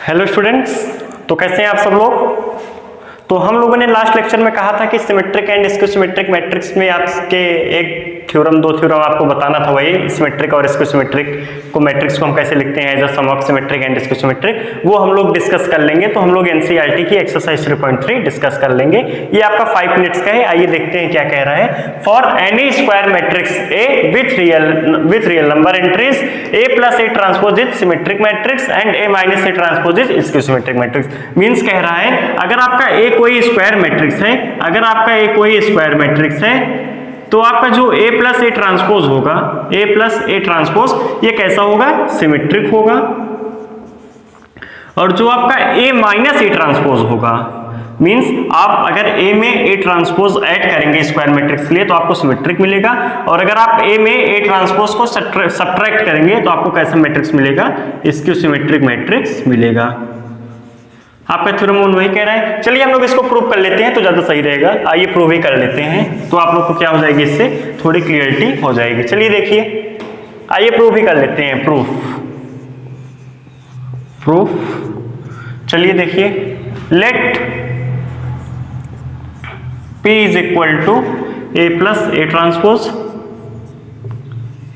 Hello students, तो कैसे हैं आप सब लोग। तो हम लोगों ने लास्ट लेक्चर में कहा था कि symmetric and skew symmetric matrix में आपके एक थ्योरम दो थ्योरम आपको बताना था, वही सिमेट्रिक और स्क्यू सिमेट्रिक को मैट्रिक्स को हम कैसे लिखते हैं as a sum of symmetric and skew symmetric, वो हम लोग डिस्कस कर लेंगे। तो हम लोग एनसीईआरटी की एक्सरसाइज 3.3 डिस्कस कर लेंगे। ये आपका 5 मिनट्स का है। आइए देखते हैं क्या कह रहा है। For any square matrix A with real number entries A plus A transpose is symmetric matrix and A minus A transpose is skew symmetric matrix. Means कह रहा है अगर आपका ए कोई स्क्वायर मैट्रिक्स है, अगर आपका ए कोई स्क्वायर मैट्रिक्स है तो आपका जो ए प्लस ए ट्रांसपोज होगा, ए प्लस ए ट्रांसपोज, ये कैसा होगा? सिमेट्रिक होगा। और जो आपका ए माइनस ए ट्रांसपोज होगा, मींस आप अगर ए में ए ट्रांसपोज ऐड करेंगे स्क्वायर मैट्रिक्स के लिए तो आपको सिमेट्रिक मिलेगा, और अगर आप ए में ए ट्रांसपोज को सब्ट्रैक्ट करेंगे तो आपको कैसा मैट्रिक्स मिलेगा? स्क्यू सिमेट्रिक मैट्रिक्स मिलेगा। आपका थ्योरम वही कह रहा है। चलिए हम लोग इसको प्रूव कर लेते हैं तो ज्यादा सही रहेगा। आइए प्रूव ही कर लेते हैं तो आप लोग को क्या हो जाएगी, इससे थोड़ी क्लियरिटी हो जाएगी। चलिए देखिए, आइए प्रूव ही कर लेते हैं। प्रूफ चलिए देखिए, let P is equal to A plus A transpose,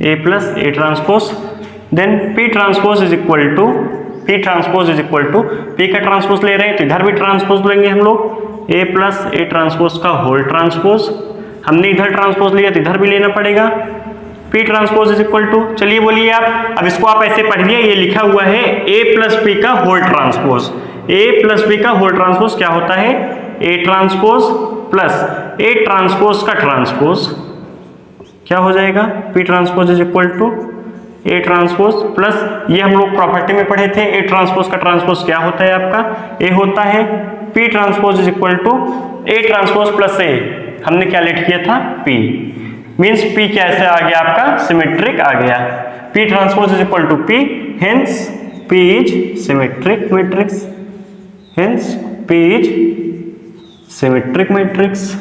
A plus A transpose, then P transpose is equal to P transpose is equal to P का ट्रांसपोज ले रहे हैं तो इधर भी ट्रांसपोज लेंगे हम लोग, A प्लस ए ट्रांसपोज का होल ट्रांसपोज। हमने इधर ट्रांसपोज लिया तो इधर भी लेना पड़ेगा। P transpose is equal to, चलिए बोलिए आप। अब इसको आप ऐसे पढ़िए, ये लिखा हुआ है A प्लस P का whole transpose. A plus P का होल ट्रांसपोज क्या होता है? A transpose plus A transpose का ट्रांसपोज क्या हो जाएगा? P transpose is equal to A transpose plus, ये हम लोग प्रॉपर्टी में पढ़े थे, ए ट्रांसपोज का ट्रांसपोज क्या होता है आपका? ए होता है। P transpose is equal to A transpose plus A, हमने क्या लेट किया था? पी। मींस पी कैसे आ गया आपका? सिमेट्रिक आ गया। P transpose is equal to P, hence P is symmetric matrix, hence P is symmetric matrix.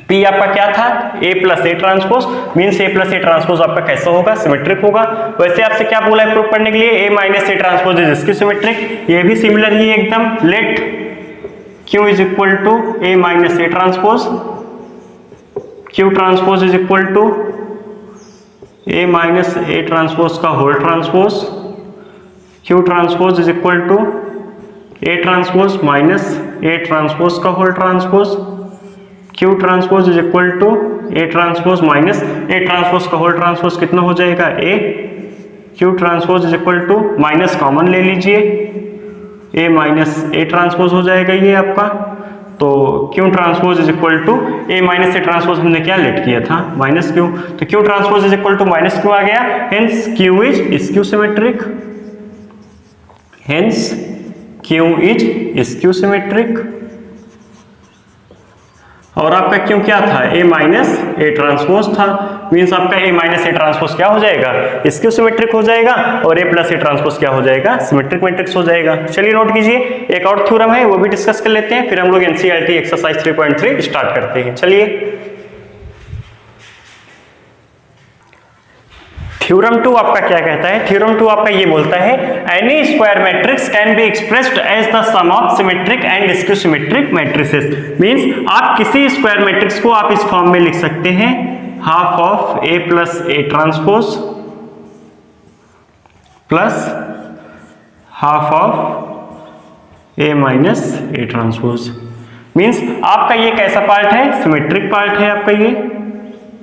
P आपका क्या था? A plus A transpose, means A plus A transpose आपका कैसा होगा? सिमेट्रिक होगा। वैसे आपसे क्या बोला है प्रूव करने के लिए? A minus A transpose is skew symmetric. ये भी सिमिलर ही एकदम। Let Q is equal to A minus A transpose, Q transpose is equal to A minus A transpose का whole transpose, Q transpose is equal to A transpose minus A transpose का whole transpose, Q transpose is equal to A transpose minus A transpose का whole transpose कितना हो जाएगा? A। Q transpose is equal to, minus common ले लीजिए, A minus A transpose हो जाएगा ये आपका। तो Q transpose is equal to A minus A transpose हमने क्या लेट किया था? Minus Q। तो Q transpose is equal to minus Q आ गया, hence Q is skew symmetric, hence Q is skew symmetric. और आपका क्यों क्या था? A माइनस ए ट्रांसपोज था, मीन्स आपका A माइनस ए ट्रांसपोज क्या हो जाएगा? स्क्यू सिमेट्रिक हो जाएगा, और A प्लस ए ट्रांसपोज क्या हो जाएगा? सिमेट्रिक मैट्रिक्स हो जाएगा। चलिए नोट कीजिए, एक और थ्योरम है वो भी डिस्कस कर लेते हैं, फिर हम लोग एनसीईआरटी एक्सरसाइज 3.3 स्टार्ट करते हैं। चलिए, थ्योरम 2 आपका क्या कहता है? थ्योरम 2 आपका ये बोलता है any square matrix can be expressed as the sum of symmetric and skew symmetric matrices. Means आप किसी स्क्वायर मैट्रिक्स को आप इस फॉर्म में लिख सकते हैं, half of A plus A transpose plus half of A minus A transpose. Means आपका ये कैसा पार्ट है? सिमेट्रिक पार्ट है आपका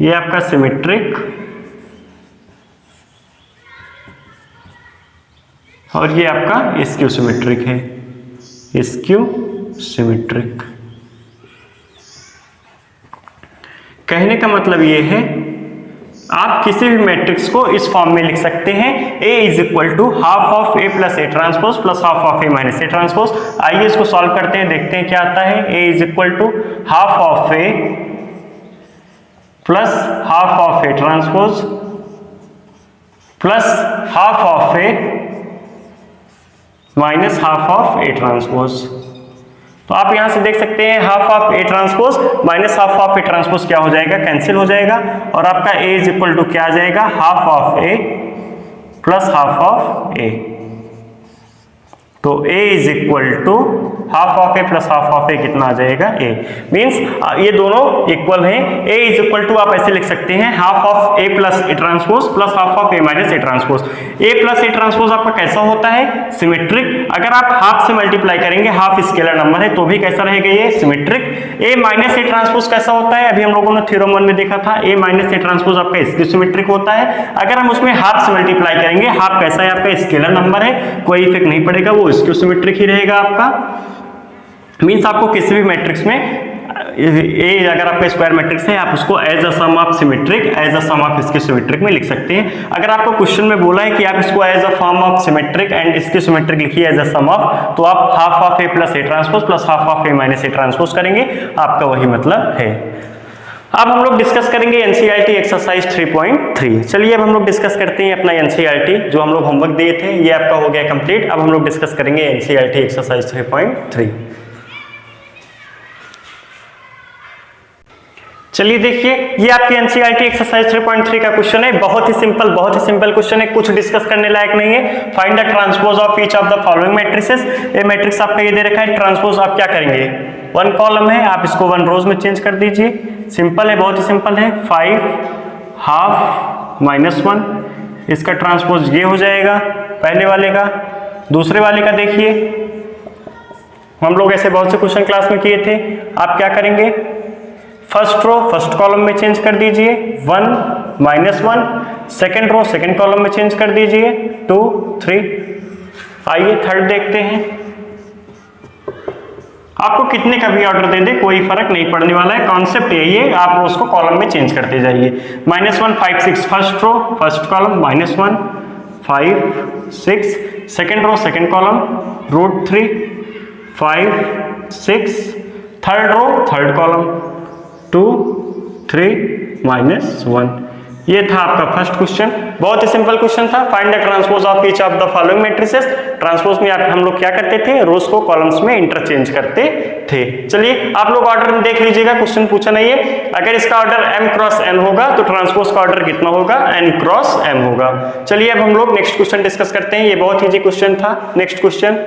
ये आपका सिमेट्रिक, और ये आपका स्क्यू सिमेट्रिक है, स्क्यू सिमेट्रिक। कहने का मतलब ये है आप किसी भी मैट्रिक्स को इस फॉर्म में लिख सकते हैं, A is equal to half of A plus A transpose plus half of A minus A transpose. आइए इसको सॉल्व करते हैं, देखते हैं क्या आता है। A is equal to half of A plus half of A transpose plus half of A minus half of A transpose. तो आप यहां से देख सकते हैं half of A transpose minus half of A transpose क्या हो जाएगा, कैंसिल हो जाएगा, और आपका ए इज इक्वल टू क्या आ जाएगा, half of A plus half of A. तो a is equal to half of A plus half of A कितना आ जाएगा a। मीन्स ये दोनों इक्वल हैं। a इज इक्वल टू आप ऐसे लिख सकते हैं half of a plus A transpose plus half of a minus A transpose. a plus A transpose आपका कैसा होता है? सिमेट्रिक। अगर आप हाफ से मल्टीप्लाई करेंगे, हाफ स्केलर नंबर है तो भी कैसा रहेगा ये? Symmetric. a minus A transpose कैसा होता है? अभी हम लोगों ने थ्योरम 1 में देखा था, a माइनस ए ट्रांसपोज आपका इसकी सिमेट्रिक होता है। अगर हम उसमें हाफ से मल्टीप्लाई करेंगे, हाफ कैसा है आपका? स्केलर नंबर है, कोई इफेक्ट नहीं पड़ेगा, वो इसकी सिमेट्रिक ही रहेगा आपका। मींस आपको किसी भी मैट्रिक्स में ए अगर आपका स्क्वायर मैट्रिक्स है, आप उसको as a sum of symmetric, as a sum of इसके सिमेट्रिक में लिख सकते हैं। अगर आपको क्वेश्चन में बोला है कि आप इसको as a form of symmetric and इसके सिमेट्रिक लिखिए एज अ सम ऑफ, तो आप half of A plus A transpose plus half of A minus A transpose करेंगे, आपका वही मतलब है। अब हम लोग डिस्कस करेंगे एनसीईआरटी एक्सरसाइज 3.3। चलिए अब हम लोग डिस्कस करते हैं अपना एनसीईआरटी जो हम लोग होमवर्क दिए थे, ये आपका हो गया कंप्लीट। अब हम लोग डिस्कस करेंगे एनसीईआरटी एक्सरसाइज 3.3। चलिए देखिए, ये आपकी एनसीईआरटी एक्सरसाइज 3.3 का क्वेश्चन है। बहुत ही सिंपल क्वेश्चन है, कुछ डिस्कस करने लायक नहीं है। Find the transpose of each of the following matrices. ये मैट्रिक्स आपका ये दे रखा है, ट्रांसपोज आप क्या करेंगे? 1 कॉलम है, आप इसको 1 रोज में चेंज कर दीजिए। सिंपल है, बहुत ही सिंपल है। 5 हाफ -1, इसका ट्रांसपोज ये हो जाएगा पहले वाले का। दूसरे वाले का देखिए, हम लोग ऐसे बहुत से क्वेश्चन क्लास में किए थे। आप क्या करेंगे? फर्स्ट रो फर्स्ट कॉलम में चेंज कर दीजिए 1 -1, सेकेंड रो सेकेंड कॉलम में चेंज कर दीजिए 2 3। आइए थर्ड देखते हैं। आपको कितने का भी ऑर्डर दे दे कोई फर्क नहीं पड़ने वाला है, कॉन्सेप्ट यही है, आप उसको कॉलम में चेंज करते जाइए। -1 5 6 first row first column -1 5 6, second row second column √3 5 6, third row third column 2 3 -1। ये था आपका फर्स्ट क्वेश्चन, बहुत ही सिंपल क्वेश्चन था। Find the transpose of each of the following matrices. Transpose में हम लोग क्या करते थे? रोज को कॉलम्स में इंटरचेंज करते थे। चलिए आप लोग ऑर्डर में देख लीजिएगा, क्वेश्चन पूछा नहीं है। अगर इसका ऑर्डर m क्रॉस n होगा तो ट्रांसपोज का ऑर्डर कितना होगा? n क्रॉस m होगा। चलिए अब हम लोग नेक्स्ट क्वेश्चन डिस्कस करते हैं। ये बहुत इजी क्वेश्चन था। नेक्स्ट क्वेश्चन,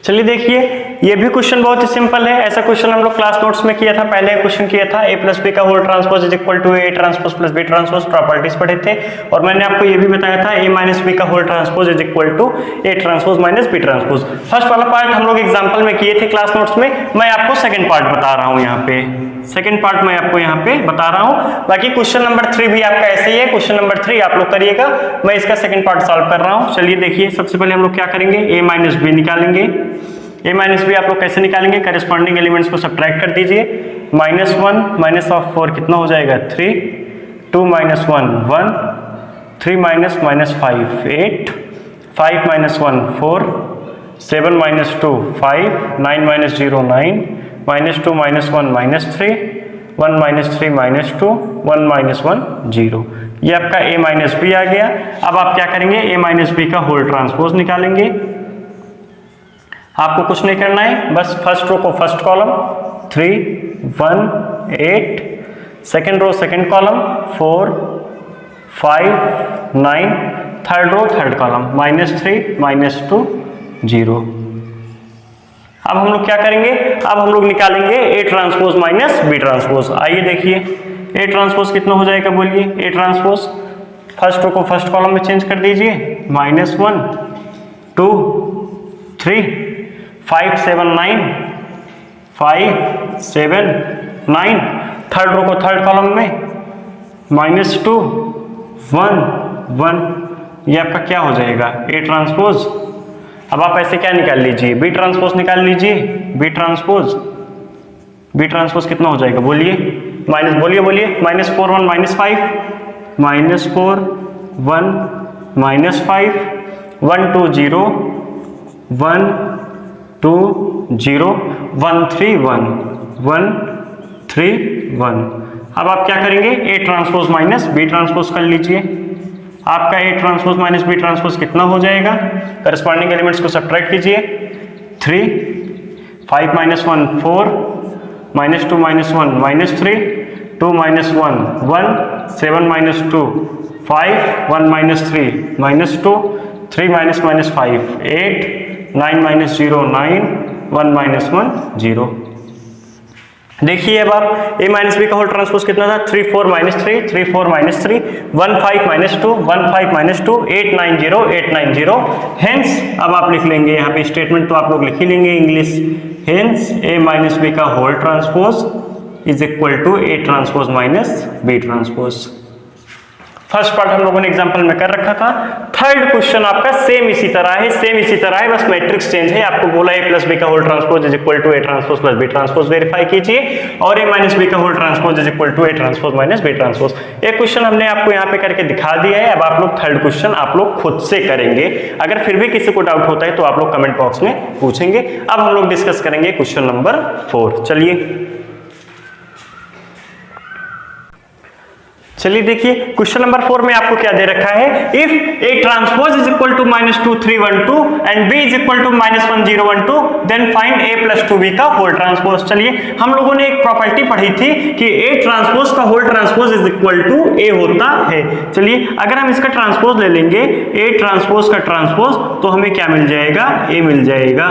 चलिए देखिए, ये भी क्वेश्चन बहुत ही सिंपल है। ऐसा क्वेश्चन हम लोग क्लास नोट्स में किया था, पहले क्वेश्चन किया था। a प्लस बी का whole transpose is equal to a transpose plus b transpose, properties पढ़े थे। और मैंने आपको ये भी बताया था a माइनस बी का whole transpose is equal to a transpose minus b transpose. First वाला पार्ट हम लोग एग्जाम्पल में किए थे क्लास नोट्स में, मैं आपको सेकेंड पार्ट बता रहा हूँ यहाँ पे। सेकेंड पार्ट मैं आपको यहाँ पे बता रहा हूँ। बाकी क्वेश्चन नंबर 3 भी आपका ऐसे ही है। क्वेश्चन नंबर 3 आप लोग करिएगा, मैं इसका सेकेंड पार्ट सॉल्व कर रहा हूँ। चलिए देखिए, सबसे पहले हम लोग क्या करेंगे? a माइनस बी निकालेंगे। a माइनस बी आप लोग कैसे निकालेंगे? करेस्पॉन्डिंग एलिमेंट्स को सब्ट्रैक्ट कर दीजिए। -1 माइनस ऑफ 4 कितना हो जाएगा? 3 2 -1 1 3 -5 8 5 -1 4 7 -2 5 9 -0 9 -2 -1 -3 1 -3 -2 1 -1 0। ये आपका a माइनस बी आ गया। अब आप क्या करेंगे? a माइनस बी का होल ट्रांसपोज निकालेंगे। आपको कुछ नहीं करना है, बस फर्स्ट रो को first column 3 1 8, second row second column 4 5 9, third row third column -3 -2 0। अब हम लोग क्या करेंगे? अब हम लोग निकालेंगे a transpose minus b transpose. आइए देखिए, a ट्रांसपोज कितना हो जाएगा? बोलिए। a ट्रांसपोज फर्स्ट रो को फर्स्ट कॉलम में चेंज कर दीजिए। -1 2 3 5 7 9 5 7 9, थर्ड रो को थर्ड कॉलम में -2 1 1। ये आपका क्या हो जाएगा? a transpose. अब आप ऐसे क्या निकाल लीजिए? b ट्रांसपोज निकाल लीजिए। b ट्रांसपोज कितना हो जाएगा? बोलिए। बोलिए -4 1 -5 -4 1 -5 1 2 0 1 2 0 1 3 1 1 3 1। अब आप क्या करेंगे? a transpose minus b transpose कर लीजिए। आपका a transpose minus b transpose कितना हो जाएगा? करस्पॉन्डिंग एलिमेंट्स को सब्ट्रैक्ट कीजिए। 3 5 -1 4 -2 -1 -3 2 minus 1 1, 7 minus 2 5, 1 minus 3 minus 2, 3 minus 5 8, 9 minus 0 9, 1 minus 1 0। देखिए अब आप a माइनस बी का होल ट्रांसपोज कितना था 3 4 minus 3 3 4 minus 3 1 5 minus 2 1 5 minus 2 8 9 0 8 9 0। Hence अब आप लिख लेंगे यहाँ पे स्टेटमेंट तो आप लोग लिख ही लेंगे English. Hence a minus B का whole transpose is equal to a transpose minus b transpose. First part हम लोगों ने एग्जांपल में कर रखा था। थर्ड क्वेश्चन आपका सेम इसी तरह है, बस मैट्रिक्स चेंज है। आपको बोला a प्लस बी का whole transpose is equal to a transpose plus b transpose verify कीजिए और a माइनस बी का whole transpose is equal to a transpose minus b transpose. एक क्वेश्चन हमने आपको यहाँ पे करके दिखा दिया है। अब आप लोग थर्ड क्वेश्चन आप लोग खुद से करेंगे। अगर फिर भी किसी को डाउट होता है तो आप लोग कमेंट बॉक्स में पूछेंगे। अब हम लोग डिस्कस करेंगे क्वेश्चन नंबर 4। चलिए देखिए क्वेश्चन नंबर 4 में आपको क्या दे रखा है। If A transpose is equal to -2 3 1 2 and B is equal to -1 0 1 2 then find a plus 2b का होल ट्रांसपोज। चलिए हम लोगों ने एक प्रॉपर्टी पढ़ी थी कि a ट्रांसपोज का whole transpose is equal to a होता है। चलिए अगर हम इसका ट्रांसपोज ले लेंगे a ट्रांसपोज का ट्रांसपोज तो हमें क्या मिल जाएगा a मिल जाएगा।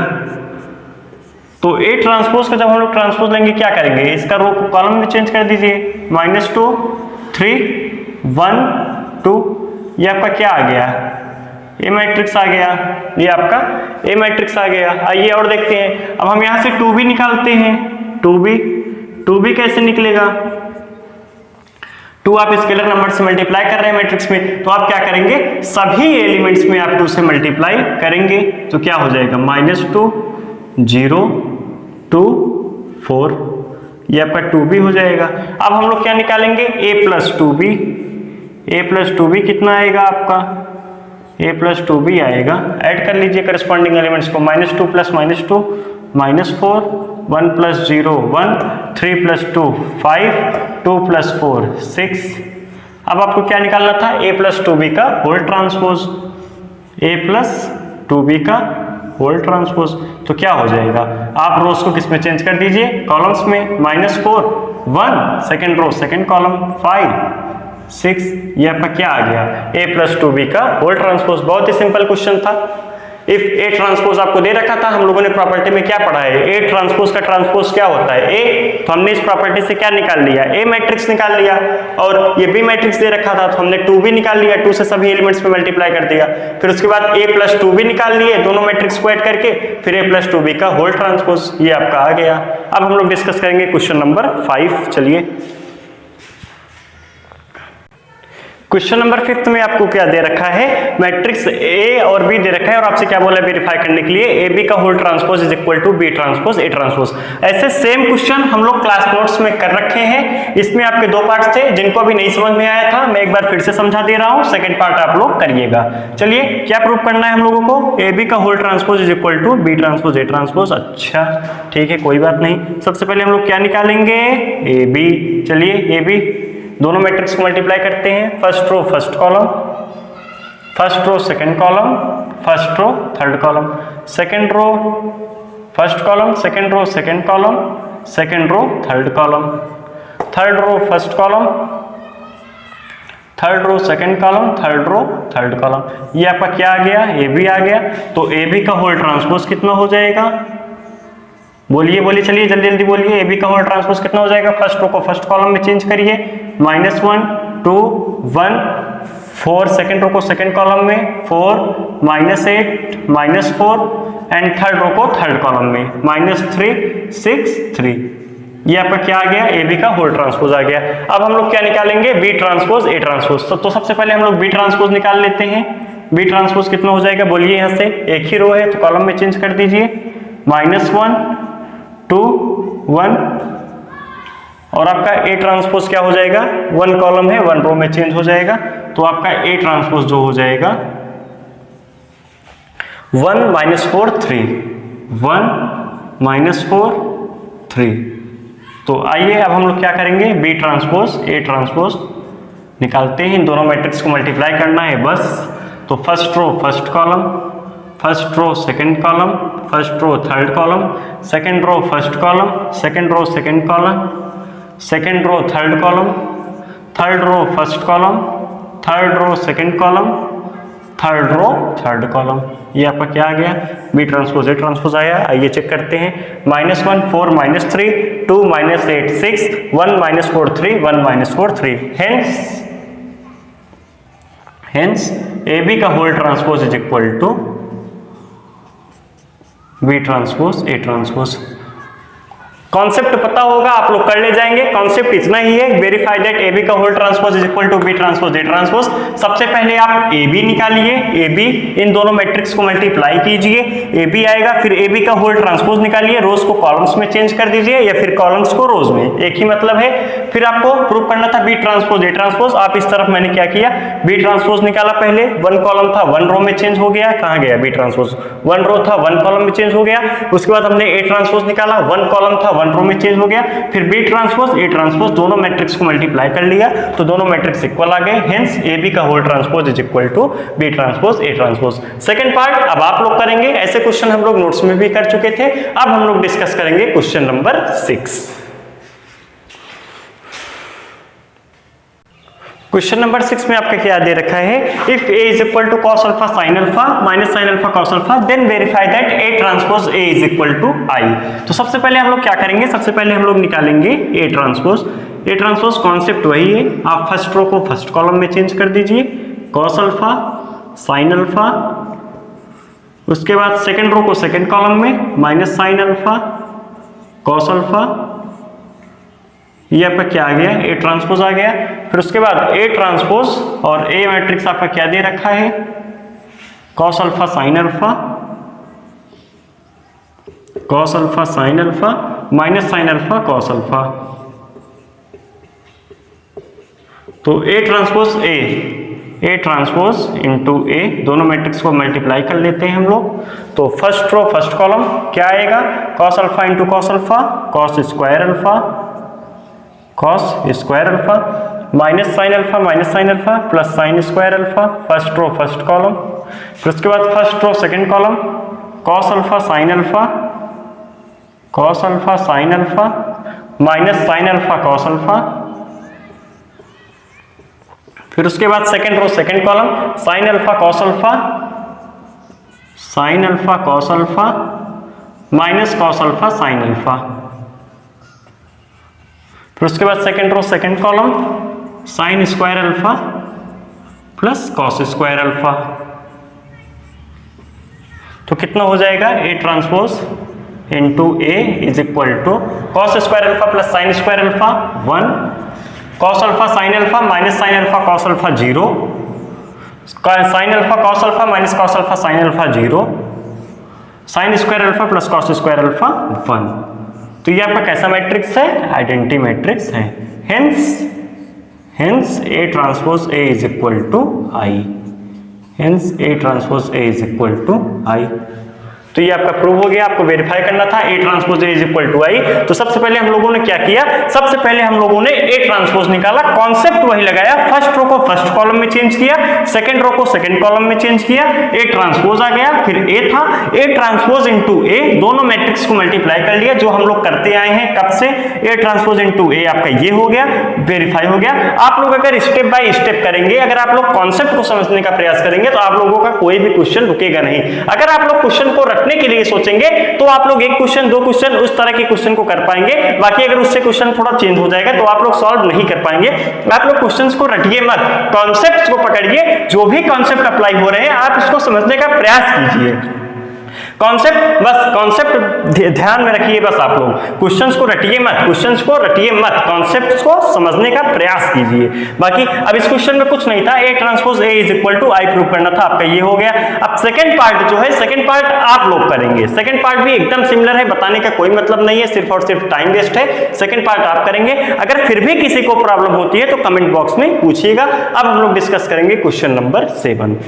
तो a ट्रांसपोज का जब हम लोग ट्रांसपोज लेंगे क्या करेंगे, इसका रो कॉलम में चेंज कर दीजिए -2 3 1 2। ये आपका क्या आ गया, ए मैट्रिक्स आ गया। ये आपका ए मैट्रिक्स आ गया। आइए और देखते हैं। अब हम यहां से 2b निकालते हैं। 2b कैसे निकलेगा, 2 आप स्केलर नंबर से मल्टीप्लाई कर रहे हैं मैट्रिक्स में, तो आप क्या करेंगे सभी एलिमेंट्स में आप 2 से मल्टीप्लाई करेंगे तो क्या हो जाएगा -2 0 2 4। ये आपका 2b हो जाएगा। अब हम लोग क्या निकालेंगे a प्लस 2b कितना आएगा आपका a प्लस 2b आएगा। ऐड कर लीजिए करस्पॉन्डिंग एलिमेंट्स को -2 प्लस -2 -4 1 प्लस 0 1 3 प्लस 2 5 2 प्लस 4 6। अब आपको क्या निकालना था a प्लस 2b का whole transpose, a plus 2b का होल ट्रांसपोज। तो क्या हो जाएगा, आप रोज को किस में चेंज कर दीजिए कॉलम्स में -4 1 सेकेंड रो सेकेंड कॉलम 5 6। ये आपका क्या आ गया a प्लस 2b का होल ट्रांसपोज। बहुत ही सिंपल क्वेश्चन था। इफ ए ट्रांसपोज आपको दे रखा था, हम लोगों ने प्रॉपर्टी में क्या पढ़ा है ए ट्रांसपोज का ट्रांसपोज क्या होता है ए, तो हमने इस प्रॉपर्टी से क्या निकाल लिया ए मैट्रिक्स निकाल लिया। और ये बी मैट्रिक्स दे रखा था तो हमने 2b निकाल लिया, 2 से सभी एलिमेंट्स पे मल्टीप्लाई कर दिया। फिर उसके बाद a प्लस 2b निकाल लिए दोनों मैट्रिक्स को ऐड करके, फिर a प्लस 2b का होल ट्रांसपोज। ये आपका आ गया। अब हम लोग डिस्कस करेंगे क्वेश्चन नंबर 5। चलिए क्वेश्चन नंबर 5 में आपको क्या दे रखा है, मैट्रिक्स A और B दे रखा है और आपसे क्या बोला है वेरीफाई करने के लिए AB का whole transpose is equal to B transpose A transpose. ऐसे सेम क्वेश्चन हम लोग क्लास नोट्स में कर रखे हैं। इसमें आपके 2 पार्ट्स थे, जिनको अभी नहीं समझ में आया था मैं एक बार फिर से समझा दे रहा हूं, सेकंड पार्ट आप लोग करिएगा। चलिए क्या प्रूव करना है हम लोगों को, AB का whole transpose is equal to B transpose A transpose. अच्छा ठीक है कोई बात नहीं। सबसे पहले हम लोग क्या निकालेंगे AB। चलिए AB दोनों मैट्रिक्स को मल्टीप्लाई करते हैं। First row first column, first row second column, first row third column, second row first column, second row second column, second row third column, third row first column, third row second column, third row third column. ये आपका क्या आ गया A B आ गया। तो ए B का whole transpose कितना हो जाएगा, बोलिए बोलिए, चलिए जल्दी जल्दी बोलिए। ए बी का होल ट्रांसपोज कितना हो जाएगा, फर्स्ट रो को फर्स्ट कॉलम में चेंज करिए, -1 2 1 4, सेकंड रो को सेकंड कॉलम में 4 -8 -4 एंड थर्ड रो को थर्ड कॉलम में -3 6 3। ये आपका क्या आ गया ए बी का होल ट्रांसपोज आ गया। अब हम लोग क्या निकालेंगे बी ट्रांसपोज ए ट्रांसपोज। तो सबसे पहले हम लोग बी ट्रांसपोज निकाल लेते हैं। बी ट्रांसपोज कितना हो जाएगा बोलिए, यहाँ से एक ही रो है तो कॉलम में चेंज कर दीजिए, -1 2 1 और आपका ए ट्रांसपोज क्या हो जाएगा, 1 कॉलम है 1 रो में चेंज हो जाएगा। तो आपका ए ट्रांसपोज जो हो जाएगा 1 -4 3 1 -4 3। तो आइए अब हम लोग क्या करेंगे बी ट्रांसपोज ए ट्रांसपोज निकालते हैं। इन दोनों मैट्रिक्स को मल्टीप्लाई करना है बस। तो first row first column, first row second column, first row third column, second row first column, second row second column, second row third column, third row first column, third row second column, third row third column. ये आपका क्या आ गया, B transpose A transpose आया। आइए check करते हैं, -1 4 -3 2 -8 6 1 -4 3 1 -4 3। Hence A B का whole transpose is equal to B transpose A transpose. Concept पता होगा, आप लोग कर ले जाएंगे। कॉन्सेप्ट इतना ही है, वेरीफाई दैट ए बी का whole transpose is equal to B transpose A transpose. सबसे पहले आप ए बी निकालिए, ए बी इन दोनों मैट्रिक्स को मल्टीप्लाई कीजिए, ए बी आएगा। फिर ए बी का होल ट्रांसपोज निकालिए, रोज को कॉलम्स में चेंज कर दीजिए या फिर कॉलम्स को रोज में, एक ही मतलब है। फिर आपको प्रूव करना था बी ट्रांसपोज ए ट्रांसपोज। आप इस तरफ मैंने क्या किया, बी ट्रांसपोज निकाला। पहले 1 कॉलम था 1 रो में चेंज हो गया, कहाँ गया बी ट्रांसपोज, 1 रो था 1 कॉलम में चेंज हो गया। उसके बाद हमने ए ट्रांसपोज निकाला, 1 कॉलम था 1 रो में चेंज हो गया। फिर बी ट्रांसपोज ए ट्रांसपोज दोनों मैट्रिक्स को मल्टीप्लाई कर लिया तो दोनों मैट्रिक्स इक्वल आ गए। हेंस ए बी का whole transpose is equal to B transpose A transpose. Second part अब आप लोग करेंगे। ऐसे क्वेश्चन हम लोग नोट्स में भी कर चुके थे। अब हम लोग डिस्कस करेंगे क्वेश्चन नंबर 6। क्वेश्चन नंबर 6 में आपका क्या दे रखा है, if a is equal to cos alpha sin alpha minus sin alpha cos alpha then verify that a transpose a is equal to i। तो सबसे पहले हम लोग क्या करेंगे, सबसे पहले हम लोग निकालेंगे a transpose. a transpose concept वही है, आप फर्स्ट रो को फर्स्ट कॉलम में चेंज कर दीजिए, cos अल्फा sin अल्फा। उसके बाद सेकेंड रो को सेकेंड कॉलम में minus sin alpha cos alpha. ये आपका क्या आ गया, ए ट्रांसपोज आ गया। फिर उसके बाद ए ट्रांसपोज और ए मैट्रिक्स आपका क्या दे रखा है, cos alpha sin alpha, cos alpha sin alpha minus sin alpha cos alpha. तो ए ट्रांसपोज इंटू ए, दोनों मैट्रिक्स को मल्टीप्लाई कर लेते हैं हम लोग। तो फर्स्ट रो फर्स्ट कॉलम क्या आएगा, cos alpha into cos alpha, cos square alpha cos square alpha minus sin alpha plus sin square alpha, first row first column. फिर उसके बाद first row second column, cos alpha sin alpha minus sin alpha cos alpha. फिर उसके बाद second row second column, sin alpha cos alpha minus cos alpha sin alpha. फिर उसके बाद second row second column, sin square alpha plus cos square alpha. तो कितना हो जाएगा, A transpose into A is equal to cos square alpha plus sin square alpha 1, cos alpha sin alpha minus sin alpha cos alpha 0, sin alpha cos alpha minus cos alpha sin alpha 0, sin square alpha plus cos square alpha 1। तो ये आपका कैसा matrix है, identity matrix है। Hence A transpose A is equal to I, hence A transpose A is equal to I. तो ये आपका prove हो गया। आपको वेरीफाई करना था A transpose A is equal to I. तो सबसे पहले हम लोगों ने क्या किया, सबसे पहले हम लोगों ने ए ट्रांसपोज निकाला, कॉन्सेप्ट वही लगाया, फर्स्ट रो को फर्स्ट कॉलम में चेंज किया, सेकंड रो को सेकंड कॉलम में चेंज किया, ए ट्रांसपोज आ गया। फिर ए था, ए ट्रांसपोज इंटू ए, दोनों मैट्रिक्स को मल्टीप्लाई कर लिया जो हम लोग करते आए हैं कब से, ए ट्रांसपोज इंटू ए आपका ये हो गया, वेरीफाई हो गया। आप लोग अगर स्टेप बाय स्टेप करेंगे, अगर आप लोग कॉन्सेप्ट को समझने का प्रयास करेंगे तो आप लोगों का कोई भी क्वेश्चन रुकेगा नहीं। अगर आप लोग क्वेश्चन को रखने के लिए सोचेंगे तो आप लोग एक क्वेश्चन दो क्वेश्चन उस तरह के क्वेश्चन को कर पाएंगे, बाकी अगर उससे क्वेश्चन थोड़ा चेंज हो जाएगा तो आप लोग सॉल्व नहीं कर पाएंगे। आप लोग क्वेश्चंस को रटिए मत, कॉन्सेप्ट्स को पकड़िए, जो भी कॉन्सेप्ट अप्लाई हो रहे हैं आप उसको समझने का प्रयास कीजिए। कॉन्सेप्ट बस कॉन्सेप्ट ध्यान में रखिए, बस आप लोग क्वेश्चंस को रटिए मत, कॉन्सेप्ट्स को समझने का प्रयास कीजिए। बाकी अब इस क्वेश्चन में कुछ नहीं था, A transpose A is equal to I prove करना था, आपका ये हो गया। अब सेकंड पार्ट जो है, सेकंड पार्ट आप लोग करेंगे। सेकंड पार्ट भी एकदम सिमिलर है, बताने का कोई मतलब नहीं है, सिर्फ और सिर्फ टाइम वेस्ट है। सेकंड पार्ट आप करेंगे। अगर फिर भी किसी को प्रॉब्लम होती है तो कमेंट बॉक्स में पूछिएगा। अब हम लोग डिस्कस करेंगे क्वेश्चन नंबर 7।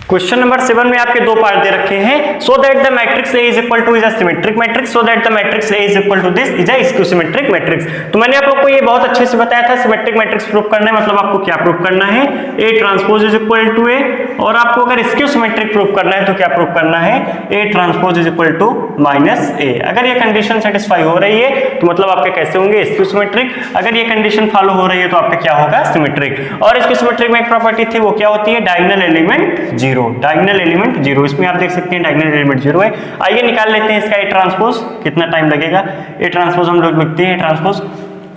क्वेश्चन नंबर 7 में आपके दो पार्ट दे रखे हैं। So that the matrix A is equal to is a symmetric matrix, so that the matrix A is equal to this is a skew symmetric matrix. तो मैंने आप लोग को ये बहुत अच्छे से बताया था, सिमेट्रिक मैट्रिक्स प्रूव करना है मतलब आपको क्या प्रूव करना है, A transpose is equal to A, और आपको अगर स्क्यू सिमेट्रिक प्रूव करना है तो क्या प्रूव करना है, A transpose is equal to minus A. अगर ये कंडीशन सेटिस्फाई हो रही है तो मतलब आपके कैसे होंगे, स्क्यू सिमेट्रिक। अगर ये कंडीशन फॉलो हो रही है तो आपका क्या होगा, सिमेट्रिक। और स्क्यू सिमेट्रिक में एक प्रॉपर्टी थी, वो क्या होती है, diagonal element zero, diagonal element zero. इसमें आप देख सकते हैं डायगोनल एलिमेंट जीरो है। आइए निकाल लेते हैं इसका ए ट्रांसपोज, कितना टाइम लगेगा। ए ट्रांसपोज हम लोग लिखते हैं, ट्रांसपोज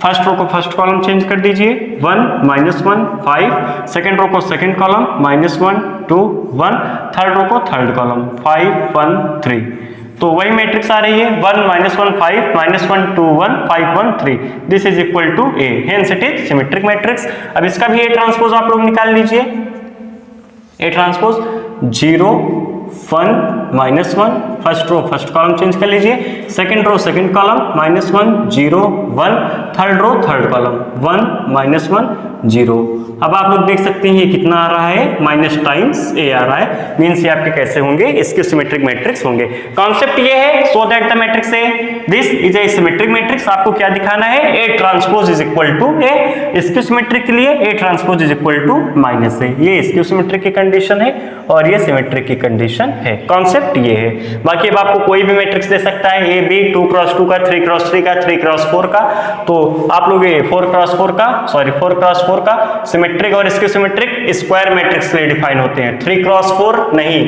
फर्स्ट रो को फर्स्ट कॉलम चेंज कर दीजिए, 1 -1 5, सेकंड रो को सेकंड कॉलम -1 2 1, थर्ड रो को थर्ड कॉलम 5 1 3। तो वही मैट्रिक्स आ रही है 1 -1 5 -1 2 1 5 1 3, this is equal to A, hence it is symmetric matrix. अब इसका भी ए ट्रांसपोज आप लोग निकाल लीजिए। A transpose 0 1 -1, first row first column change कर लीजिए, second row second column -1 0 1, third row third column 1 -1 0। अब आप लोग देख सकते हैं ये कितना आ रहा है, माइनस टाइम्स ए आ रहा है, मींस ये आपके कैसे होंगे, इसके सिमेट्रिक मैट्रिक्स होंगे। कॉन्सेप्ट ये है, so that the matrix A this is a symmetric matrix. आपको क्या दिखाना है, A transpose is equal to A, इसके सिमेट्रिक के लिए A transpose is equal to minus A. ये इसके सिमेट्रिक की कंडीशन है और ये सिमेट्रिक की कंडीशन है। कॉन्सेप्ट ये है। बाकी अब आपको कोई भी मैट्रिक्स दे सकता है, ए बी 2x2 का, 3x3 का, 3x4 का, तो आप लोग ये 4x4 का, सॉरी 4x4 का सिमेट्रिक और इसके सिमेट्रिक स्क्वायर मैट्रिक्स के लिए डिफाइन होते हैं। 3x4 नहीं,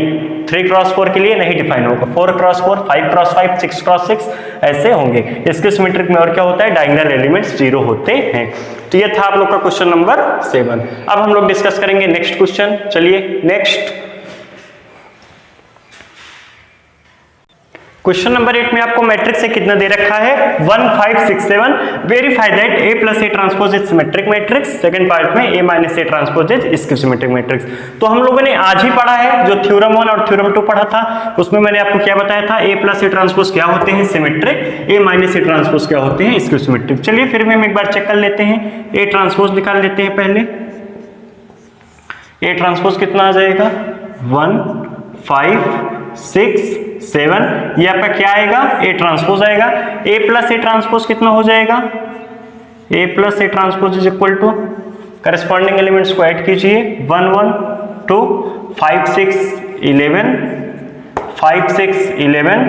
3x4 के लिए नहीं डिफाइन होगा, 4x4 5x5 6x6 ऐसे होंगे। इसके सिमेट्रिक में और क्या होता है, डायगोनल एलिमेंट्स जीरो होते हैं। तो ये था आप लोग का क्वेश्चन नंबर 7। अब हम लोग डिस्कस करेंगे नेक्स्ट क्वेश्चन। चलिए नेक्स्ट क्वेश्चन नंबर 8 में आपको मैट्रिक्स से कितना दे रखा है, 1 5 6 7, verify that A plus A transpose is symmetric matrix. Second part में A minus A transpose is skew symmetric matrix. तो हम लोगों ने आज ही पढ़ा है, जो थ्योरम 1 और थ्योरम 2 पढ़ा था, उसमें मैंने आपको क्या बताया था, ए प्लस ए ट्रांसपोज क्या होते हैं, symmetric, A minus A transpose क्या होते हैं, स्क्यू सिमेट्रिक। चलिए फिर हम एक बार चेक कर लेते हैं, ए ट्रांसपोज निकाल लेते हैं पहले। ए ट्रांसपोज कितना आ जाएगा, 1 5 6 7, ये आपका क्या आएगा, ए ट्रांसपोज आएगा। ए प्लस ए ट्रांसपोज कितना हो जाएगा, A plus A transpose is equal to, corresponding elements को ऐड कीजिए, 1 1 2 5 6 11 5 6 11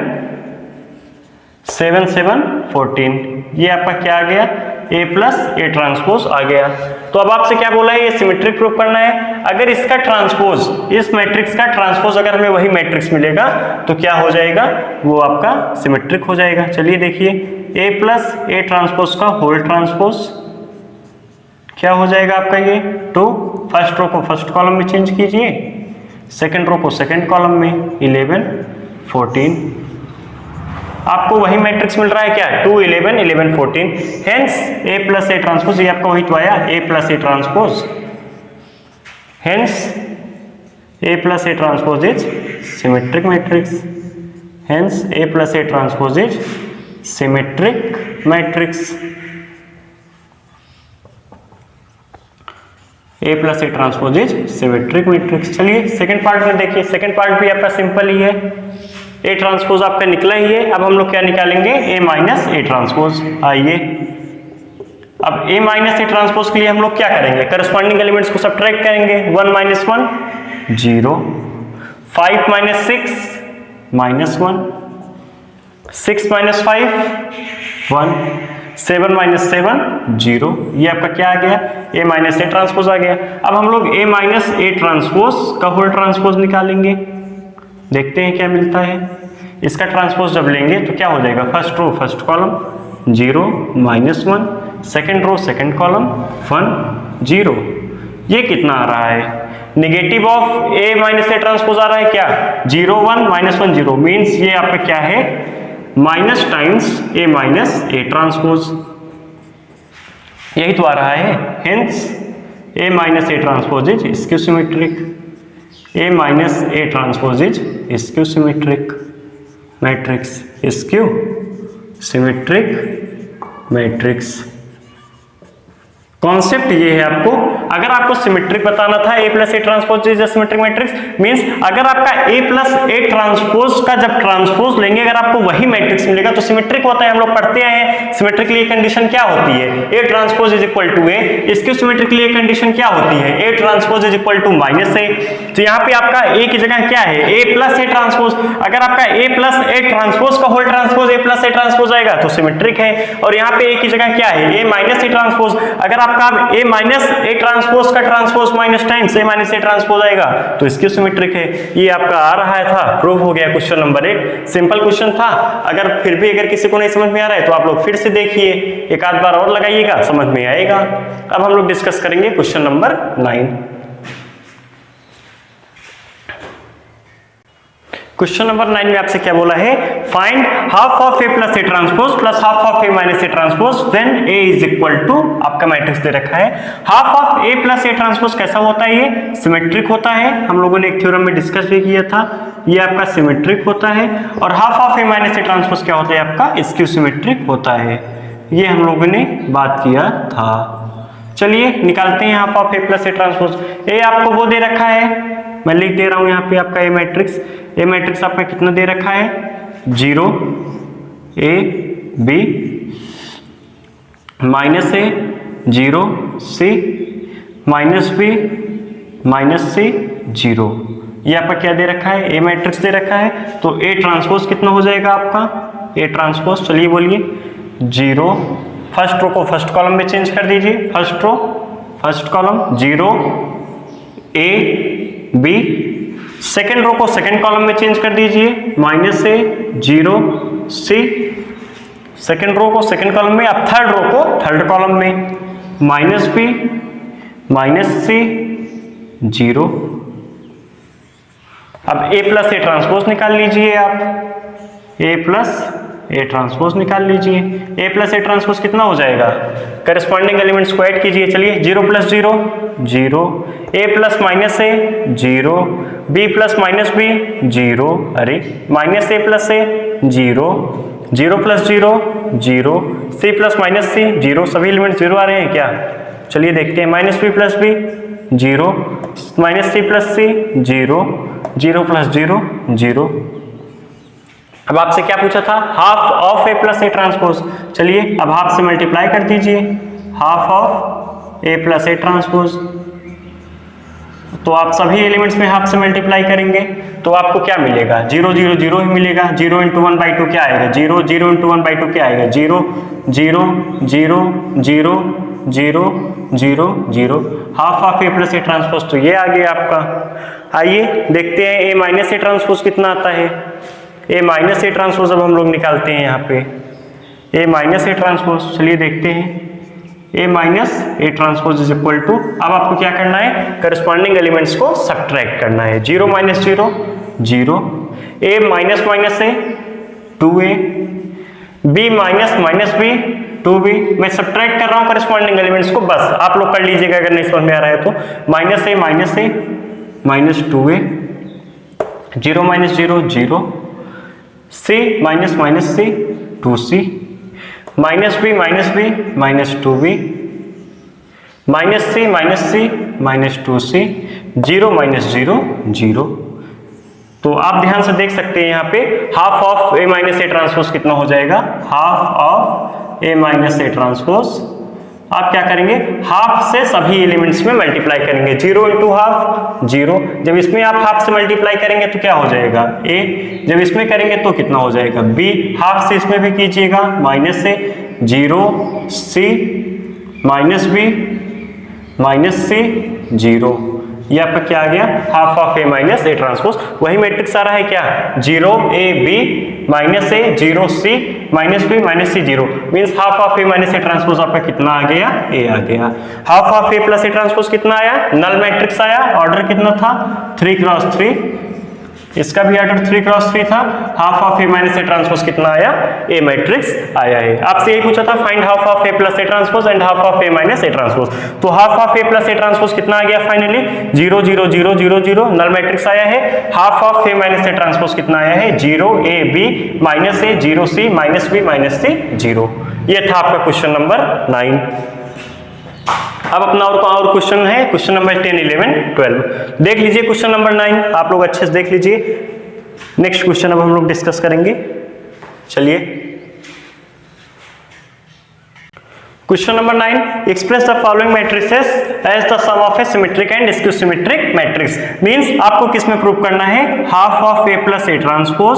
7 7 14, ये आपका क्या आ गया, ए प्लस ए ट्रांसपोज आ गया। तो अब आपसे क्या बोला है, ये सिमेट्रिक प्रूव करना है। अगर इसका ट्रांसपोज, इस मैट्रिक्स का ट्रांसपोज अगर हमें वही मैट्रिक्स मिलेगा तो क्या हो जाएगा, वो आपका सिमेट्रिक हो जाएगा। चलिए देखिए, ए प्लस ए ट्रांसपोज का होल ट्रांसपोज क्या हो जाएगा आपका, ये 2, फर्स्ट रो को फर्स्ट कॉलम में चेंज कीजिए, सेकंड रो को सेकंड कॉलम में 11 14, आपको वही मैट्रिक्स मिल रहा है क्या, 2 11 11 14, hence A plus A transpose, ये आपका वही तो आया, A plus A transpose, hence A plus A transpose is symmetric matrix, hence A plus A transpose is symmetric matrix. A plus A transpose is symmetric matrix. चलिए second part में देखिए, second part भी आपका simple ही है, A transpose आपका निकला ही है। अब हम लोग क्या निकालेंगे, ए माइनस ए ट्रांसपोज। आइए अब ए माइनस ए ट्रांसपोज के लिए हम लोग क्या करेंगे, करस्पॉन्डिंग एलिमेंट्स को सब्ट्रैक्ट करेंगे, 1 - 1 0, 5 - 6 -1, 6 - 5 1, 7 - 7 0, ये आपका क्या आ गया, ए माइनस ए ट्रांसपोज आ गया। अब हम लोग ए माइनस ए ट्रांसपोज का होल ट्रांसपोज निकालेंगे, देखते हैं क्या मिलता है। इसका ट्रांसपोज जब लेंगे तो क्या हो जाएगा, first row first column 0 -1, second row second column 1 0, ये कितना आ रहा है, negative of A minus A transpose आ रहा है क्या, 0 1 -1 0, मीन्स ये आपका क्या है, minus times A minus A transpose, यही तो आ रहा है। Hence A minus A transpose is skew symmetric, A minus A transpose is skew symmetric matrix, skew symmetric matrix. Concept ये है आपको, अगर आपको सिमेट्रिक बताना था A plus A transpose is a symmetric matrix, means अगर आपका ए प्लस ए ट्रांसपोज का जब ट्रांसपोज लेंगे अगर आपको वही मैट्रिक्स मिलेगा तो सिमेट्रिक होता है। हम लोग पढ़ते आए हैं सिमेट्रिक के लिए कंडीशन क्या होती है, A transpose is equal to A. इसके सिमेट्रिक के लिए कंडीशन क्या होती है, A transpose is equal to minus A. तो यहाँ पे आपका ए की जगह क्या है, ए प्लस ए ट्रांसपोज। अगर आपका ए प्लस ए ट्रांसपोज का whole transpose A plus A transpose आएगा तो सिमेट्रिक है। और यहाँ पे ए की जगह क्या है, ए माइनस ए ट्रांसपोज। अगर आपका ए माइनस ए ट्रांसपोज का transpose minus times A minus A transpose आएगा तो इसकी सिमेट्रिक है। ये आपका आ रहा था, प्रूफ हो गया क्वेश्चन नंबर 8। सिंपल क्वेश्चन था, अगर फिर भी अगर किसी को नहीं समझ में आ रहा है तो आप लोग फिर से देखिए, एक आध बार और लगाइएगा, समझ में आएगा। अब हम लोग डिस्कस करेंगे क्वेश्चन नंबर 9। क्वेश्चन नंबर 9 में आपसे क्या बोला है, find half of A plus A transpose plus half of A minus A transpose when A is equal to, आपका मैट्रिक्स दे रखा है। Half of A plus A transpose कैसा होता है, ये सिमेट्रिक होता है। हम लोगों ने एक थ्योरम में डिस्कस भी किया था, ये आपका सिमेट्रिक होता है। और half of A minus A transpose क्या होता है, आपका स्क्यू सिमेट्रिक होता है। ये हम लोगों ने बात किया था। चलिए निकालते हैं half of A plus A transpose. A आपको वो दे रखा है, मैं लिख दे रहा हूं यहाँ पे आपका ए मैट्रिक्स। ए मैट्रिक्स आपका कितना दे रखा है, 0 A B minus A 0 C minus B minus सी 0। ये आपका क्या दे रखा है, ए मैट्रिक्स दे रखा है। तो ए ट्रांसपोज कितना हो जाएगा आपका, ए ट्रांसपोज चलिए बोलिए 0, फर्स्ट रो को फर्स्ट कॉलम में चेंज कर दीजिए, फर्स्ट रो फर्स्ट कॉलम 0 ए बी, सेकेंड रो को सेकेंड कॉलम में चेंज कर दीजिए, माइनस ए 0 सी, सेकेंड रो को सेकेंड कॉलम में, अब थर्ड रो को थर्ड कॉलम में, माइनस बी माइनस सी 0। अब ए प्लस ए ट्रांसपोज निकाल लीजिए आप, ए प्लस ए ट्रांसपोज निकाल लीजिए। ए प्लस ए ट्रांसपोज कितना हो जाएगा, करस्पॉन्डिंग एलिमेंट्स को ऐड कीजिए। चलिए 0 प्लस 0 0, ए प्लस माइनस ए 0, बी प्लस माइनस बी 0, अरे माइनस ए प्लस ए 0, 0 प्लस 0 0, सी प्लस माइनस सी 0। सभी एलिमेंट्स 0 आ रहे हैं क्या, चलिए देखते हैं। Minus b plus b 0, minus c plus c 0, 0 plus 0 0। अब आपसे क्या पूछा था, half of A plus A transpose. चलिए अब हाफ से मल्टीप्लाई कर दीजिए, half of A plus A transpose. तो आप सभी एलिमेंट्स में हाफ से मल्टीप्लाई करेंगे तो आपको क्या मिलेगा, 0 0 0 ही मिलेगा। 0 इंटू 1/2 क्या आएगा, 0 0 इंटू 1/2 क्या आएगा, 0 0 0 0 0 0 0। Half of A plus A transpose तो ये आ गया आपका। आइए देखते हैं ए माइनस ए ट्रांसपोज कितना आता है। ए माइनस ए ट्रांसपोज अब हम लोग निकालते हैं यहाँ पे, ए माइनस ए ट्रांसपोज। चलिए देखते हैं, A minus A transpose is equal to, अब आपको क्या करना है, करस्पॉन्डिंग एलिमेंट्स को सब्ट्रैक्ट करना है। 0 minus 0 0, A minus minus A 2a, B minus minus B 2b। मैं सब्ट्रैक्ट कर रहा हूँ करस्पॉन्डिंग एलिमेंट्स को, बस आप लोग कर लीजिएगा अगर नहीं समझ में आ रहा है तो। Minus a minus 2a, 0 minus 0 0, c minus minus c 2c, minus b minus 2b, minus c minus 2c, 0 minus 0 0। तो आप ध्यान से देख सकते हैं यहाँ पे half of A minus A transpose कितना हो जाएगा, half of A minus A transpose. आप क्या करेंगे, हाफ से सभी एलिमेंट्स में मल्टीप्लाई करेंगे। 0 इंटू हाफ 0, जब इसमें आप हाफ से मल्टीप्लाई करेंगे तो क्या हो जाएगा, ए, जब इसमें करेंगे तो कितना हो जाएगा, बी, हाफ से इसमें भी कीजिएगा, माइनस से 0 सी माइनस बी माइनस सी 0। ये आपका क्या आ गया, half of A minus A transpose. वही मैट्रिक्स आ रहा है क्या, 0 A B minus A 0 C minus B minus C 0, means half of A minus A transpose आपका कितना आ गया, ए आ गया। Half of A plus A transpose कितना आया, नल मैट्रिक्स आया, ऑर्डर कितना था 3x3, इसका भी ऑर्डर 3x3 था। Half of A minus A transpose कितना आया, ए मैट्रिक्स आया है। आपसे यही पूछा था find half of A plus A transpose and half of A minus A transpose. तो half of A plus A transpose कितना आ गया फाइनली, 0 0 0 0 0, नल मैट्रिक्स आया है। Half of A minus A transpose कितना आया है, 0 A B minus A 0 C minus B minus सी 0। ये था आपका क्वेश्चन नंबर 9। अब अपना और क्वेश्चन है, क्वेश्चन नंबर 10, 11, 12 देख लीजिए। क्वेश्चन नंबर 9 आप लोग अच्छे से देख लीजिए। नेक्स्ट क्वेश्चन अब हम लोग डिस्कस करेंगे। चलिए question number 9, express the following matrices as the sum of a symmetric and skew symmetric matrix. Means आपको किस में प्रूव करना है, half of A plus A transpose,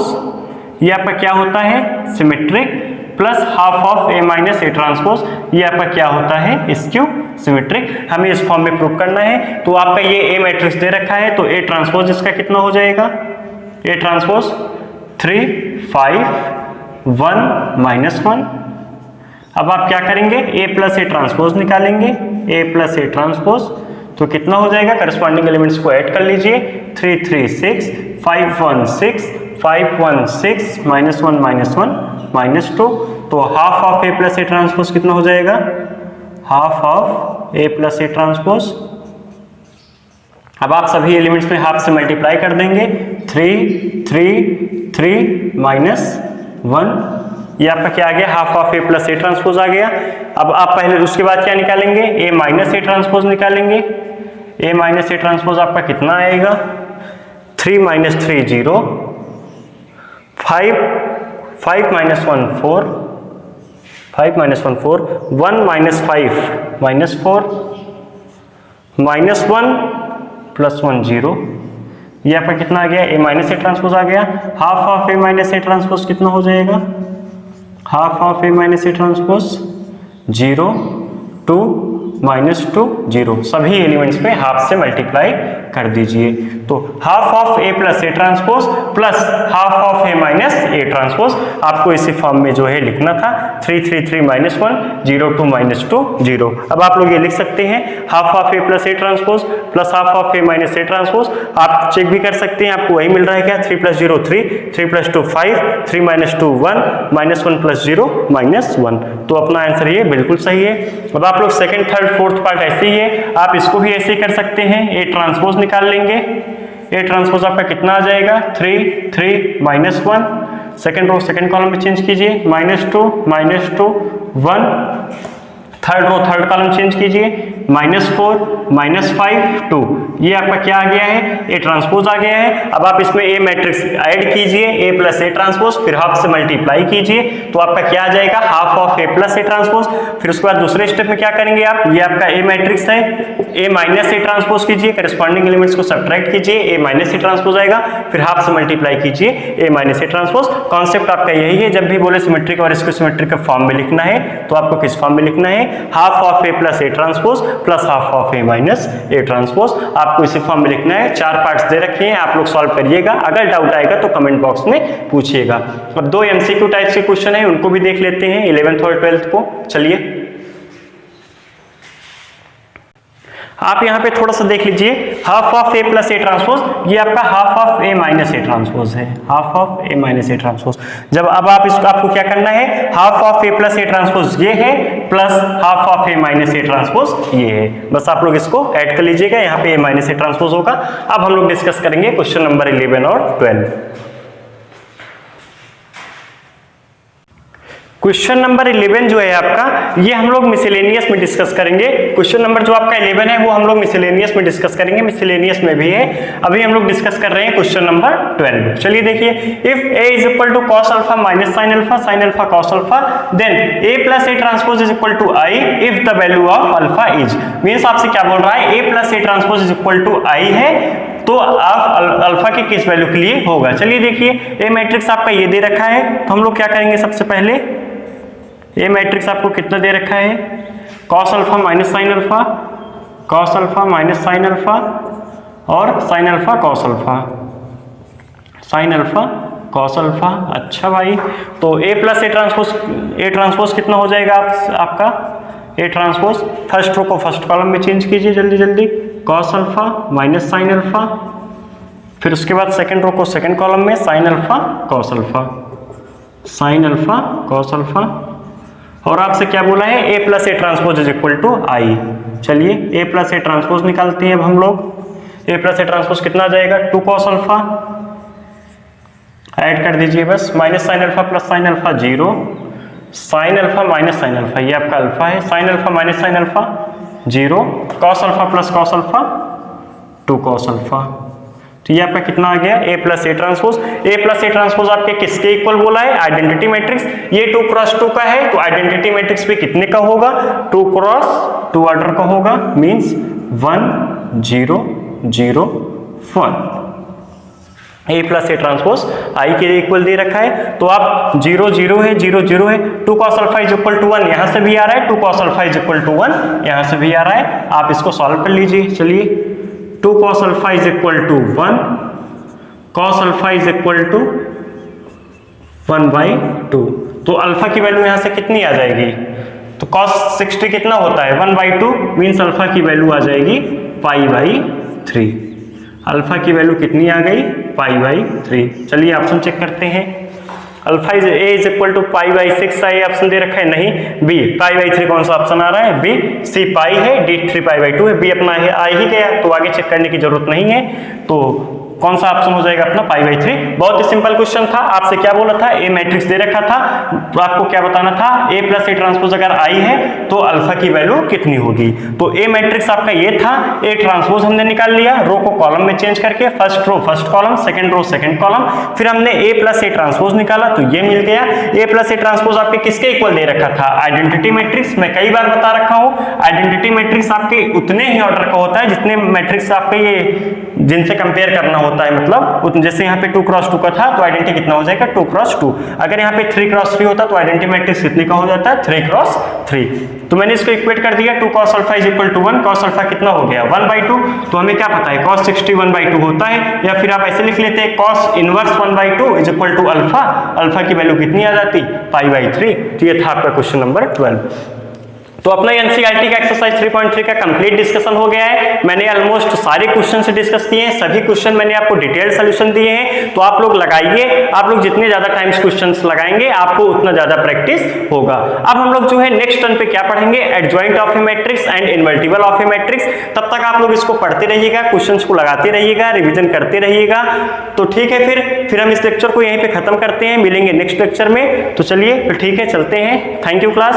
ये आपका क्या होता है symmetric, plus half of A minus A transpose, ये आपका क्या होता है स्क्यू सिमेट्रिक। हमें इस फॉर्म में प्रूव करना है। तो आपका ये ए मैट्रिक्स दे रखा है, तो ए ट्रांसपोज इसका कितना हो जाएगा, ए ट्रांसपोज 3 5 1 -1। अब आप क्या करेंगे, ए प्लस ए ट्रांसपोज निकालेंगे, ए प्लस ए ट्रांसपोज, तो कितना हो जाएगा, करस्पॉन्डिंग एलिमेंट्स को ऐड कर लीजिए, 3 3 6 5 1 6 5 1 6 -1 -2, तो half of A plus A transpose कितना हो जाएगा, half of A plus A transpose. अब आप सभी एलिमेंट्स में हाफ से मल्टीप्लाई कर देंगे, 3 3 3 -1, ये आपका क्या आ गया, half of A plus A transpose आ गया। अब आप पहले उसके बाद क्या निकालेंगे, ए माइनस ए ट्रांसपोज निकालेंगे। ए माइनस ए ट्रांसपोज आपका कितना आएगा, 3 - 3 0, 5 5 - 1 4, 5 - 1 4, 1 - 5 -4, -1 + 1 0, ये आपका कितना आ गया, ए माइनस ए ट्रांसपोज आ गया। Half of A minus A transpose कितना हो जाएगा, half of A minus A transpose 0 2 -2 0, सभी एलिमेंट्स पे हाफ से मल्टीप्लाई कर दीजिए। तो half of A plus A transpose plus half of A minus A transpose आपको इसी फॉर्म में जो है लिखना था, 3 3 3 -1 0 2 -2 0। अब आप लोग ये लिख सकते हैं, half of A plus A transpose plus half of A minus A transpose. आप चेक भी कर सकते हैं, आपको वही मिल रहा है क्या, 3 + 0 3 3 + 2 5 3 - 2 1 -1 + 0 -1, तो अपना आंसर ये बिल्कुल सही है। अब आप लोग सेकंड थर्ड फोर्थ पार्ट ऐसे ही है, आप इसको भी ऐसे ही कर सकते हैं, ए ट्रांसपोज निकाल लेंगे। ए ट्रांसपोज आपका कितना आ जाएगा, 3 3 -1, सेकंड रो सेकंड कॉलम में चेंज कीजिए, -2 -2 1, third row third column change कीजिए, -4 -5 2, ये आपका क्या आ गया है, ए ट्रांसपोज आ गया है। अब आप इसमें ए मैट्रिक्स ऐड कीजिए, ए प्लस ए ट्रांसपोज, फिर हाफ से मल्टीप्लाई कीजिए, तो आपका क्या आ जाएगा, half of A plus A transpose. फिर उसके बाद दूसरे स्टेप में क्या करेंगे आप, ये आपका ए मैट्रिक्स है, ए माइनस ए ट्रांसपोज कीजिए, करस्पॉन्डिंग एलिमेंट्स को सब्ट्रैक्ट कीजिए, ए माइनस ए ट्रांसपोज आएगा, फिर हाफ से मल्टीप्लाई कीजिए, ए माइनस ए ट्रांसपोज। कॉन्सेप्ट आपका यही है, जब भी बोले सिमेट्रिक और स्क्यू सिमेट्रिक के फॉर्म में लिखना है, तो आपको किस फॉर्म में लिखना है, half of A plus A transpose plus half of A minus A transpose, आपको इसी फॉर्म में लिखना है। 4 पार्ट्स दे रखे हैं, आप लोग सॉल्व करिएगा, अगर डाउट आएगा तो कमेंट बॉक्स में पूछिएगा। अब 2 एमसीक्यू टाइप्स के क्वेश्चन है, उनको भी देख लेते हैं 11th और 12th को। चलिए आप यहाँ पे थोड़ा सा देख लीजिए, half of A plus A transpose, ये आपका half of A minus A transpose है, half of A minus A transpose. जब अब आप इसको आपको क्या करना है, half of A plus A transpose ये है, plus half of A minus A transpose ये है, बस आप लोग इसको ऐड कर लीजिएगा, यहाँ पे ए माइनस ए ट्रांसपोज होगा। अब हम लोग डिस्कस करेंगे क्वेश्चन नंबर 11 और 12। क्वेश्चन नंबर 11 जो है आपका, ये हम लोग मिसलेनियस में डिस्कस करेंगे। क्वेश्चन नंबर जो आपका 11 है वो हम लोग मिसलेनियस में डिस्कस करेंगे, मिसलेनियस में भी है। अभी हम लोग डिस्कस कर रहे हैं क्वेश्चन नंबर 12। चलिए देखिए, if a is equal to cos alpha minus sin alpha cos alpha, then a plus A transpose is equal to i if the value of alpha is, means आपसे क्या बोल रहा है, a plus A transpose is equal to i है, तो आप alpha के किस वैल्यू के लिए होगा। चलिए देखिए, ए मैट्रिक्स आपका ये दे रखा है, तो हम लोग क्या करेंगे, सबसे पहले ए मैट्रिक्स आपको कितना दे रखा है, cos alpha minus sin alpha, cos alpha minus sin alpha और sin alpha cos alpha, sin alpha cos alpha. अच्छा भाई, तो a प्लस ए ट्रांसपोज कितना हो जाएगा आपका, ए ट्रांसपोज फर्स्ट रो को फर्स्ट कॉलम में चेंज कीजिए जल्दी जल्दी, cos alpha minus sin alpha, फिर उसके बाद सेकंड रो को सेकंड कॉलम में sin alpha cos alpha, sin alpha cos alpha, और आपसे क्या बोला है, a plus A transpose is equal to I. चलिए a प्लस ए ट्रांसपोज निकालते हैं अब हम लोग। a प्लस ए ट्रांसपोज कितना आ जाएगा, 2 cos अल्फा, ऐड कर दीजिए बस, minus sin alpha plus sin alpha 0, sin alpha minus sin alpha, ये आपका अल्फा है, sin alpha minus sin alpha 0 cos alpha plus cos alpha 2 cos alpha. तो ये आपका कितना आ गया A plus A transpose. A plus A transpose आपके किसके इक्वल बोला है, आइडेंटिटी मैट्रिक्स। ये 2 क्रॉस 2 का है तो आइडेंटिटी मैट्रिक्स पे कितने का होगा, 2 क्रॉस 2 ऑर्डर का होगा, means 1 0 0 1। A plus A transpose I के इक्वल दे रखा है तो आप 0 0 है 0 0 है, 2 cos alpha is equal to 1 यहां से भी आ रहा है, 2 cos alpha is equal to 1 यहां से भी आ रहा है। आप इसको सॉल्व कर लीजिए। चलिए 2 cos alpha is equal to 1, cos alpha is equal to 1/2। तो अल्फा की वैल्यू यहां से कितनी आ जाएगी, तो cos 60 कितना होता है 1/2, मींस अल्फा की वैल्यू आ जाएगी π/3। अल्फा की वैल्यू कितनी आ गई, π/3। चलिए ऑप्शन चेक करते हैं। Alpha is a is equal to π/6 ये ऑप्शन दे रखा है, नहीं बी। π/3 कौन सा ऑप्शन आ रहा है, बी। सी पाई है, डी 3π/2 है, बी अपना है आ ही गया तो आगे चेक करने की जरूरत नहीं है। तो कौन सा ऑप्शन हो जाएगा अपना π/3। बहुत ही सिंपल क्वेश्चन था। आपसे क्या बोला था, ए मैट्रिक्स दे रखा था तो आपको क्या बताना था, ए प्लस ए ट्रांसपोज अगर आई है तो अल्फा की वैल्यू कितनी होगी। तो ए मैट्रिक्स आपका ये था, ए ट्रांसपोज हमने निकाल लिया, रो को कॉलम में चेंज करके, first row first column, second row second column, फिर हमने ए प्लस ए ट्रांसपोज निकाला तो ये मिल गया। ए प्लस ए ट्रांसपोज आपके किसके इक्वल दे रखा था, आइडेंटिटी मैट्रिक्स। मैं कई बार बता रखा हूं आइडेंटिटी मैट्रिक्स आपके उतने ही ऑर्डर का होता है जितने मैट्रिक्स आपके ये जिनसे कंपेयर करना होता है। मतलब जैसे यहाँ पे 2 क्रॉस 2 का था तो आइडेंटिटी कितना हो जाएगा 2 क्रॉस 2। अगर यहाँ पे 3 क्रॉस 3 होता तो आइडेंटिटी मैट्रिक्स कितने का हो जाता है 3 क्रॉस 3। तो मैंने इसको इक्वेट कर दिया, 2 cos alpha is equal to 1, cos alpha कितना हो गया 1/2। तो हमें क्या पता है cos 60 1/2 होता है, या फिर आप ऐसे लिख लेते हैं cos inverse 1/2 is equal to alpha. Alpha की वैल्यू कितनी आ जाती π/3। तो ये था आपका क्वेश्चन नंबर 12। तो अपना एनसीईआरटी का एक्सरसाइज 3.3 का कंप्लीट डिस्कशन हो गया है। मैंने ऑलमोस्ट सारे क्वेश्चन से डिस्कस किए हैं, सभी क्वेश्चन मैंने आपको डिटेल्ड सॉल्यूशन दिए हैं। तो आप लोग लगाइए, आप लोग जितने ज्यादा टाइम्स क्वेश्चंस लगाएंगे आपको उतना ज्यादा प्रैक्टिस होगा। अब हम लोग जो है नेक्स्ट टर्न पे क्या पढ़ेंगे, adjoint of A matrix and invertible of A matrix. तब तक आप लोग इसको पढ़ते रहिएगा, क्वेश्चंस को लगाते रहिएगा, रिविजन करते रहिएगा। तो ठीक है, फिर हम इस लेक्चर को यहीं पे खत्म करते हैं, मिलेंगे नेक्स्ट लेक्चर में। तो चलिए फिर ठीक है, चलते हैं। Thank you class.